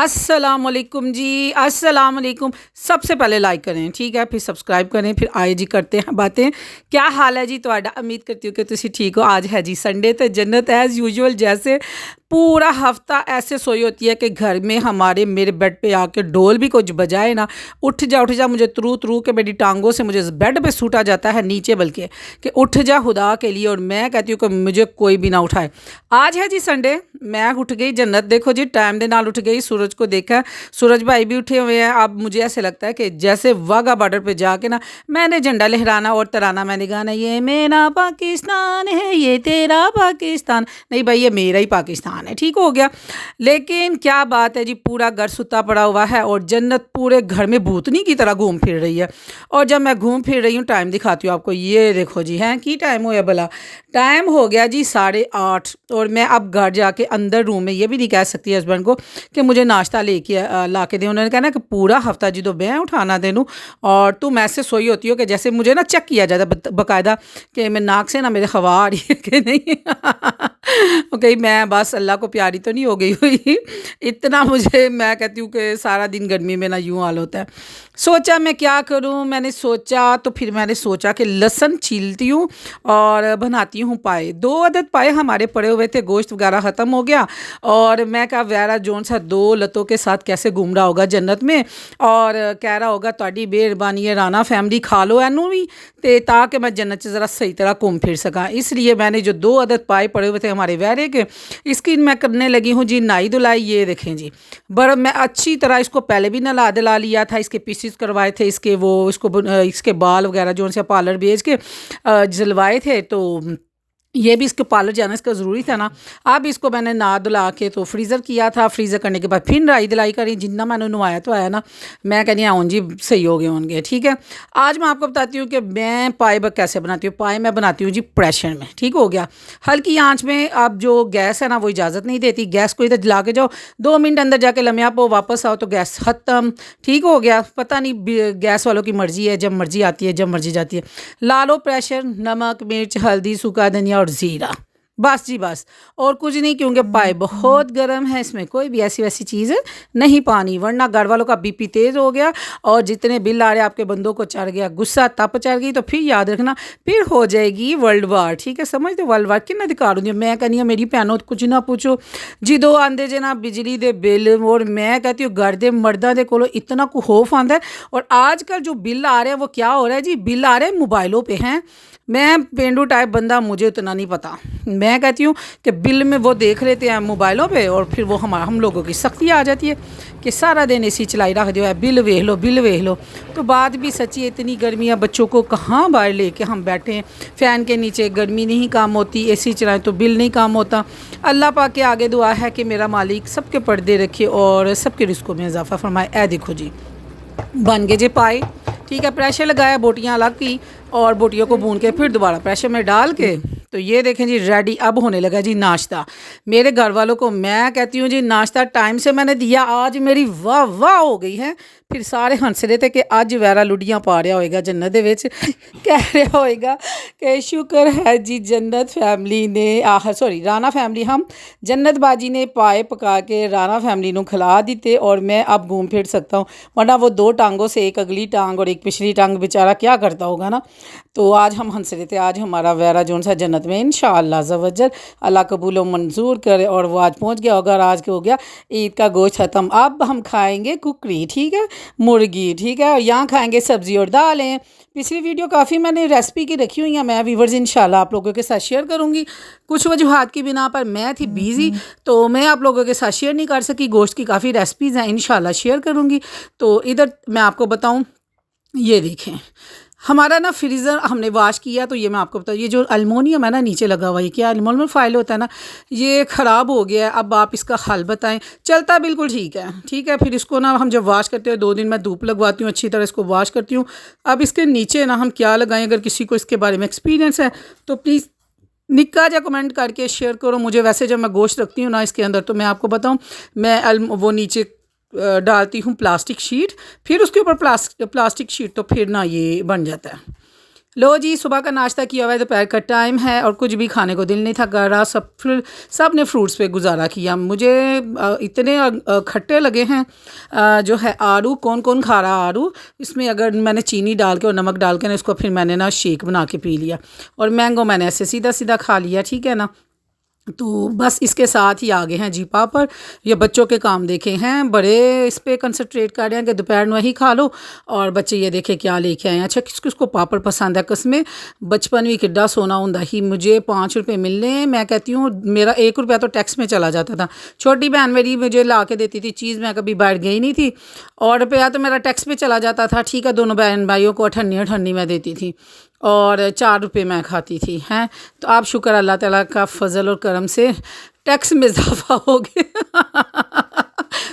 अस्सलाम वालेकुम जी, अस्सलाम वालेकुम। सबसे पहले लाइक करें, ठीक है, फिर सब्सक्राइब करें, फिर आए जी करते हैं बातें। क्या हाल है जी ਤੁਹਾਡਾ? उम्मीद करती हूँ कि तुसी ठीक हो। आज है जी संडे, तो जन्नत एज़ यूजुअल जैसे पूरा हफ्ता ऐसे सोई होती है कि घर में हमारे मेरे बेड पे आके डोल भी कुछ बजाए ना, उठ जा मुझे तरू तरू के मेरी टांगों से मुझे बेड पे सूटा जाता है नीचे, बल्कि कि उठ जा खुदा के लिए। और मैं कहती हूँ कि मुझे कोई भी ना उठाए। आज है जी संडे, मैं उठ गई। जन्नत देखो जी टाइम दे नाल उठ गई, सूरज को देखा, सूरज भाई भी उठे हुए हैं। अब मुझे ऐसे लगता है कि जैसे वाघा बॉर्डर पे जाके ना मैंने झंडा लहराना और तराना मैंने गाना, ये मेरा पाकिस्तान है ये तेरा पाकिस्तान। नहीं भाई, ये मेरा ही पाकिस्तान है, ठीक हो गया। लेकिन क्या बात है जी, पूरा घर सुता पड़ा हुआ है और जन्नत पूरे घर में भूतनी की तरह घूम फिर रही है। और जब मैं घूम फिर रही हूँ, टाइम दिखाती हूँ आपको, ये देखो जी, हैं की टाइम हो या भला? टाइम हो गया जी 8:30। और मैं अब घर जाके अंदर रूम में ये भी नहीं कह सकती हस्बैंड को कि मुझे नाश्ता लेके ला के दें। उन्होंने कहना कि पूरा हफ्ता जी तो मैं उठाना दे दूँ और तुम ऐसे सोई होती हो कि जैसे मुझे ना चेक किया जाता बाकायदा कि मैं नाक से ना मेरे हवा आ रही है कि नहीं। कहीं मैं बस अल्लाह को प्यारी तो नहीं हो गई हुई इतना। मुझे, मैं कहती हूँ कि सारा दिन गर्मी में ना यूँ हाल होता है। सोचा मैं क्या करूँ, मैंने सोचा तो फिर मैंने सोचा कि लहसुन छीलती हूँ और बनाती हूँ पाए। 2 अदद पाए हमारे पड़े हुए थे, गोश्त वगैरह ख़त्म हो गया। और मैं कहा वैरा जोन सा 2 लतों के साथ कैसे घूम रहा होगा जन्नत में, और कह रहा होगा ਤੁਹਾਡੀ मेहरबानी है राना फैमिली खा लो एनू भी, तो ताकि मैं जन्नत से ज़रा सही तरह घूम फिर सका। इसलिए मैंने जो 2 अदद पाए पड़े हुए थे हमारे वैरे के, इसकी मैं करने लगी हूँ जी नाई धुलाई। ये देखें जी, बड़ा मैं अच्छी तरह इसको पहले भी नला दिला लिया था, इसके पीसीस करवाए थे, इसके वो इसके बाल वगैरह जो उनसे पार्लर भेज के जलवाए थे। तो ये भी इसके पार्लर जाना इसका ज़रूरी था ना। अब इसको मैंने नहा धुला के तो फ्रीज़र किया था, फ्रीज़र करने के बाद फिर नहाई धुलाई करी। जितना मैंने नहाया तो आया ना, मैं कहनी हाँ जी सही हो गए होंगे, ठीक है। आज मैं आपको बताती हूँ कि मैं पाए कैसे बनाती हूँ। पाए मैं बनाती हूँ जी प्रेशर में, ठीक हो गया। हल्की आँच में। अब जो गैस है ना वो इजाज़त नहीं देती, गैस को इधर जला के जाओ, 2 मिनट अंदर जाके लम्हे पो वापस आओ तो गैस ख़त्म, ठीक हो गया। पता नहीं गैस वालों की मर्ज़ी है, जब मर्ज़ी आती है जब मर्ज़ी जाती है। ला लो प्रेशर, नमक मिर्च हल्दी सूखा धनिया और ज़ीरा, बस जी बस, और कुछ नहीं, क्योंकि पाए बहुत गर्म है, इसमें कोई भी ऐसी वैसी चीज़ नहीं पानी, वरना घर वालों का बीपी तेज़ हो गया और जितने बिल आ रहे आपके बंदों को चढ़ गया, गुस्सा तप चढ़ गई तो फिर याद रखना फिर हो जाएगी वर्ल्ड वार, ठीक है। समझ दो वर्ल्ड वार किन्ना अधिकार होंगे। मैं कहनी हाँ मेरी भैनों कुछ ना पूछो जी, 2 आंदे जे ना बिजली दे बिल, और मैं कहती हूँ घर दे मर्दा दे कोलों इतना को खौफ आंदा है। और आजकल जो बिल आ रहे हैं वो क्या हो रहा है जी, बिल आ रहे हैं मोबाइलों पे हैं। मैं पेंडू टाइप बंदा, मुझे उतना नहीं पता। मैं कहती हूँ कि बिल में वो देख लेते हैं मोबाइलों पे और फिर वो हम लोगों की सख्ती आ जाती है कि सारा दिन एसी चलाई रख दिया है, बिल वेख लो बिल वेख लो। तो बात भी सच्ची है, इतनी गर्मी है, बच्चों को कहाँ बाहर लेके हम बैठे हैं फ़ैन के नीचे, गर्मी नहीं काम होती, एसी चलाएं तो बिल नहीं काम होता। अल्लाह पाक के आगे दुआ है कि मेरा मालिक सबके पर्दे रखे और सबके रिस्कों में इजाफा फरमाए। ए देखो जी बन गए जे पाए, ठीक है। प्रेशर लगाया, बोटियाँ अलग की और बोटियों को भून के फिर दोबारा प्रेशर में डाल के, तो ये देखें जी रेडी। अब होने लगा जी नाश्ता। मेरे घर वालों को मैं कहती हूँ जी नाश्ता टाइम से मैंने दिया, आज मेरी वाह वाह हो गई है। फिर सारे हंस रहे थे कि अज वैरा लुडियाँ पा रहा होएगा जन्नत दे विच, कह रहा होएगा कि शुक्र है जी जन्नत फैमिली ने सॉरी राना फैमिली, हम जन्नत बाजी ने पाए पका के राना फैमिली को खिला दिते और मैं अब घूम फिर सकता हूँ। वरना वो 2 टांगों से, एक अगली टांग और एक पिछली टांग, बेचारा क्या करता होगा ना। तो आज हम हंस रहे थे, आज हमारा वैरा जोन सा जन्नत में इंशाअल्लाह ज़वज्जल अल्लाह कबूल व मंजूर करे और वो आज पहुंच गया होगा। आज के हो गया ईद का गोश्त ख़त्म, अब हम खाएंगे कुकरी, ठीक है, मुर्गी, ठीक है। और यहाँ खाएंगे सब्ज़ी और दालें। पिछली वीडियो काफ़ी मैंने रेसिपी की रखी हुई है, मैं व्यूवर्स इंशाल्लाह आप लोगों के साथ शेयर करूँगी। कुछ वजूहात की बिना पर मैं थी बिज़ी, तो मैं आप लोगों के साथ शेयर नहीं कर सकी। गोश्त की काफ़ी रेसिपीज़ हैं, इंशाल्लाह शेयर करूँगी। तो इधर मैं आपको बताऊँ, ये देखें हमारा ना फ्रीज़र हमने वॉश किया, तो ये मैं आपको बताऊँ, ये जो एल्युमिनियम है ना नीचे लगा हुआ है, क्या एल्युमिनियम फॉइल होता है ना, ये ख़राब हो गया है। अब आप इसका हल बताएं। चलता बिल्कुल ठीक है, ठीक है। फिर इसको ना हम जब वॉश करते हैं 2 दिन मैं धूप लगवाती हूँ, अच्छी तरह इसको वॉश करती हूँ। अब इसके नीचे ना हम क्या लगाएं, अगर किसी को इसके बारे में एक्सपीरियंस है तो प्लीज़ निक्का जा कमेंट करके शेयर करो मुझे। वैसे जब मैं गोश्त रखती हूँ ना इसके अंदर, तो मैं आपको बताऊँ, मैं वो नीचे डालती हूँ प्लास्टिक शीट, फिर उसके ऊपर प्लास्टिक शीट, तो फिर ना ये बन जाता है। लो जी, सुबह का नाश्ता किया हुआ है, दोपहर का टाइम है और कुछ भी खाने को दिल नहीं था कर रहा। सब ने फ्रूट्स पे गुजारा किया। मुझे इतने खट्टे लगे हैं। जो है आड़ू, कौन कौन खा रहा आड़ू, इसमें अगर मैंने चीनी डाल के और नमक डाल के ना इसको फिर मैंने ना शेक बना के पी लिया। और मैंगो मैंने ऐसे सीधा सीधा खा लिया, ठीक है ना। तो बस इसके साथ ही आ गए हैं जी पापड़। ये बच्चों के काम देखे हैं, बड़े इस पे कंसंट्रेट कर रहे हैं कि दोपहर में वही खा लो। और बच्चे ये देखे क्या लेके आए हैं। अच्छा, किस किसको पापड़ पसंद है। कसमें बचपन भी किड्डा सोना होंदा ही। मुझे 5 रुपये मिलने, मैं कहती हूँ मेरा 1 रुपया तो टैक्स में चला जाता था। छोटी बहन मेरी मुझे ला के देती थी चीज़, मैं कभी बाहर गई नहीं थी। और रुपया तो मेरा टैक्स में चला जाता था, ठीक है। दोनों बहन भाइयों को अठन्नी अठन्नी मैं देती थी और 4 रुपये मैं खाती थी, हैं। तो आप शुक्र अल्लाह ताला का फजल और करम से टैक्स में इजाफा हो गया।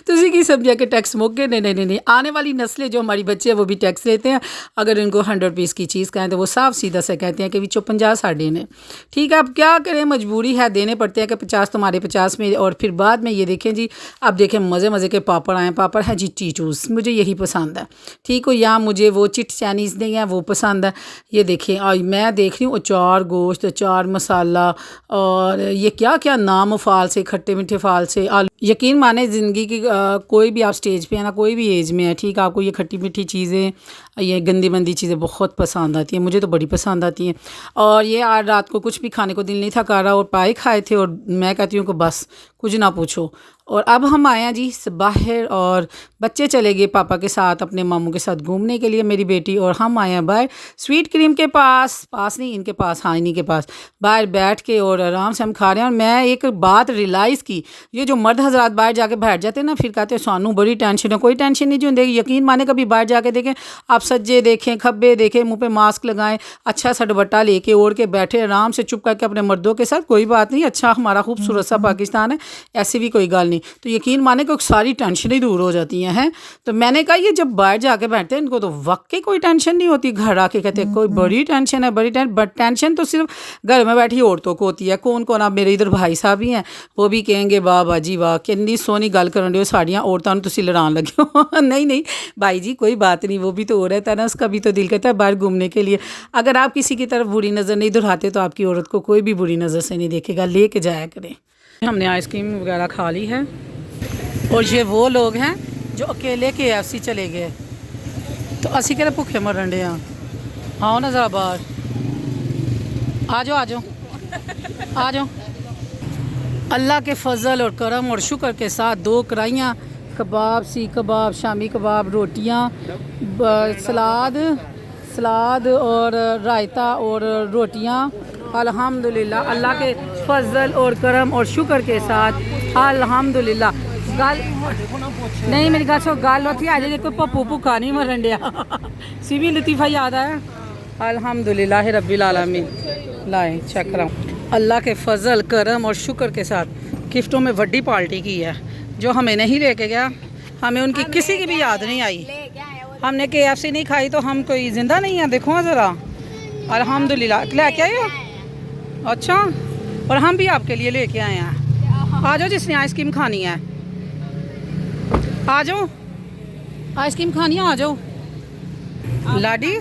तुझे की समझा कि टैक्स मुक गए। नहीं, आने वाली नस्लें जो हमारी बच्चे हैं वो भी टैक्स लेते हैं। अगर इनको 100 रुपीज़ की चीज़ कहें तो वो साफ सीधा से कहते हैं कि बिचो 50 साढ़े ने। ठीक है, अब क्या करें, मजबूरी है, देने पड़ते हैं कि 50 तुम्हारे 50 में। और फिर बाद में ये देखें जी, अब देखें मज़े के पापड़ आए। पापड़ हैं जी टीटूस, मुझे यही पसंद है, ठीक हो। या मुझे वो चिट चाइनीज़ नहीं है वो पसंद है। ये देखें, और मैं देख रही हूँ अचार गोश्त, अचार मसाला, और ये क्या क्या नाम फ़ाल से, खट्टे मीठे फ़ाल से आलू। यकीन माने ज़िंदगी की कोई भी आप स्टेज पे है ना, कोई भी एज में है, ठीक, आपको ये खट्टी मीठी चीज़ें, ये गंदी मंदी चीज़ें बहुत पसंद आती हैं। मुझे तो बड़ी पसंद आती हैं। और ये आज रात को कुछ भी खाने को दिल नहीं था कर रहा और पाए खाए थे। और मैं कहती हूँ कि बस कुछ ना पूछो। और अब हम आए हैं जी बाहर, और बच्चे चले गए पापा के साथ अपने मामू के साथ घूमने के लिए, मेरी बेटी और हम आए हैं बाहर स्वीट क्रीम के पास नहीं, इनके पास, हाँ इन्हीं के पास बाहर बैठ के और आराम से हम खा रहे हैं। और मैं एक बात रियलाइज़ की, ये जो मर्द हजरात बाहर जाके बैठ जाते हैं ना, फिर कहते हैं सानू बड़ी टेंशन है। कोई टेंशन नहीं जो देगी। यकीन माने कभी बाहर जाके देखें, आप सज्जे देखें खब्बे देखें, मुँह पे मास्क लगाएं, अच्छा सा दुपट्टा लेके ओढ़ के बैठे आराम से चुप करके अपने मर्दों के साथ, कोई बात नहीं, अच्छा हमारा खूबसूरत सा पाकिस्तान है, ऐसी भी कोई गल नहीं। तो यकीन माने कि सारी टेंशन ही दूर हो जाती हैं। तो मैंने कहा ये जब बाहर जाके बैठते हैं इनको तो वाकई कोई टेंशन नहीं होती। घर आके कहते हैं कोई बड़ी टेंशन है, बड़ी टेंशन। बट टेंशन तो सिर्फ घर में बैठी औरतों को होती है। कौन कौन, आप मेरे इधर भाई साहब ही हैं, वो भी कहेंगे वाह बाजी वाह कितनी सोहनी गल करन दे साड़ियाँ औरतों ने तुसी लड़ान लगे हो। नहीं भाई जी कोई बात नहीं, वो भी तो हो रहा है ना, उसका भी तो दिल करता है बाहर घूमने के लिए। अगर आप किसी की तरफ बुरी नज़र नहीं दुहराते तो आपकी औरत को कोई भी बुरी नज़र से नहीं देखेगा, लेके जाया करें। हमने आइसक्रीम वगैरह खा ली है। और ये वो लोग हैं जो अकेले KFC चले गए, तो असी कहते भुखे मरन डे। आओ ना ज़रा बाहर, आ जाओ। अल्लाह के फजल और करम और शुक्र के साथ 2 कढ़ाइयाँ कबाब, सीख कबाब, शामी कबाब, रोटियाँ, सलाद और रायता और रोटियाँ। अल्हम्दुलिल्लाह, अल्लाह के फजल और करम और शुक्र के साथ अल्हम्दुलिल्लाह। गल नहीं, मेरी गल सो गल होती है, आज कोई पप्पू भुखा नहीं मरन दिया। सीबी लतीफ़ा याद आया। अल्हम्दुलिल्लाह रब्बिल आलमीन। लाए चेक कराऊँ, अल्लाह के फजल करम और शुक्र के साथ गिफ्टों में बड़ी पार्टी की है। जो हमें नहीं लेके गया, हमें उनकी किसी की भी याद नहीं आई। हमने KFC नहीं खाई तो हम कोई ज़िंदा नहीं है। देखो ज़रा, अल्हम्दुलिल्लाह लेके आए हो। अच्छा, और हम भी आपके लिए लेके आए हैं। आ जाओ जिसने आइसक्रीम खानी है, आ जाओ, आइसक्रीम खानी है, आ जाओ। लाडी,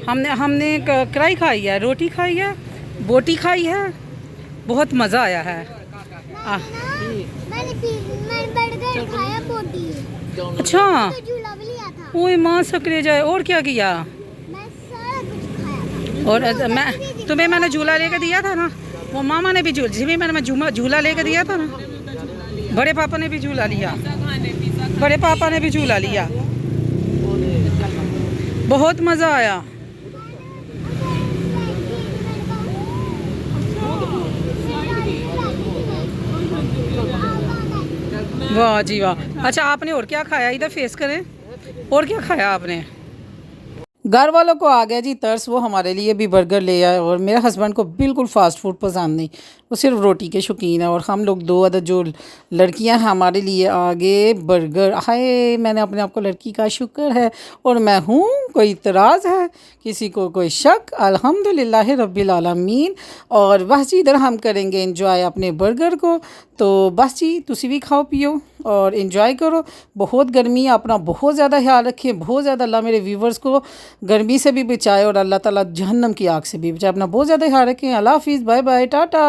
हमने कढ़ाई खाई है, रोटी खाई है, बोटी खाई है, बहुत मज़ा आया है। मैंने बर्गर खाया, बोटी। अच्छा, ओए माँ सकरे जाए। और क्या किया? मैं सारा कुछ खाया। और मैंने झूला लेकर दिया था ना, वो मामा ने भी मैंने झूला लेकर दिया था ना, बड़े पापा ने भी झूला लिया, बहुत मज़ा आया। वाह जी वाह। अच्छा, आपने और क्या खाया, इधर फेस करें, और क्या खाया आपने? घर वालों को आ गया जी तरस, वो हमारे लिए भी बर्गर ले आए। और मेरे हस्बैंड को बिल्कुल फ़ास्ट फूड पसंद नहीं, वो सिर्फ रोटी के शौकीन है। और हम लोग 2 अदद जो लड़कियां हैं हमारे लिए आ गए बर्गर। हाय, मैंने अपने आप को लड़की का शुक्र है और मैं हूँ, कोई इतराज़ है, किसी को कोई शक? अल्हम्दुलिल्लाह रब्बिल आलमीन। और बस जी इधर हम करेंगे इंजॉय अपने बर्गर को। तो बस जी तुसी भी खाओ पियो और इंजॉय करो। बहुत गर्मी है, अपना बहुत ज़्यादा ख्याल रखें, बहुत ज़्यादा। अल्लाह मेरे व्यूवर्स को गर्मी से भी बचाए और अल्लाह ताला जहन्नम की आग से भी बचाए। अपना बहुत ज़्यादा ख्याल रखें। अल्लाह हाफिज़, बाय बाय, टाटा।